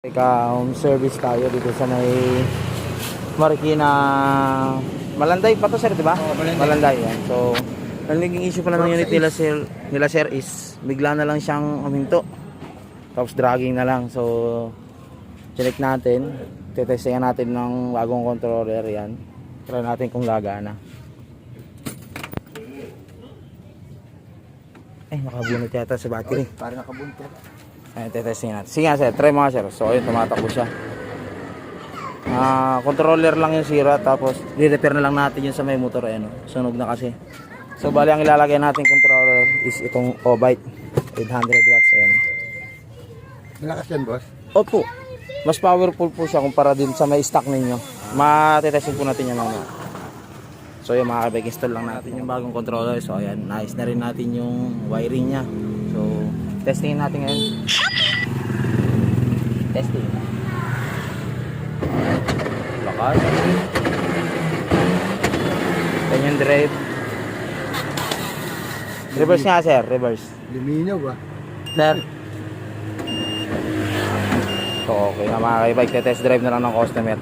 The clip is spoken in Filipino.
Home service tayo dito sa may Marikina Malanday pa to sir, di ba? Oo, Malanday yan. So, ang naging issue pa lang ng unit nila sir is bigla na lang siyang huminto. Tapos dragging na lang. So, check natin. Tetestingan natin ng bagong controller yan. Try natin kung gagana. Nakabunot yata sa battery. Parang nakabuntot. Ayan, tetesting natin. Sige nga sir, try mo nga sir. So ayun, tumatakbo siya. Controller lang yung sira. Tapos i-repair na lang natin yung sa may motor. Ayan, sunog na kasi. So bali ang ilalagay natin controller is itong Obite 800 watts. Ayan. Malakas yan, boss? Opo, mas powerful po siya kumpara din sa may stock ninyo. Matetesting po natin yan mamaya. So yung mga kabig, install lang natin yung bagong controller. So ayan, nice na rin natin yung wiring nya. So testingin natin ngayon. Testing. Lakas. Yan yung drive. Reverse nga sir, reverse. Luminaw ba? Sir. So okay na mga kaibag, test drive na lang ng customer.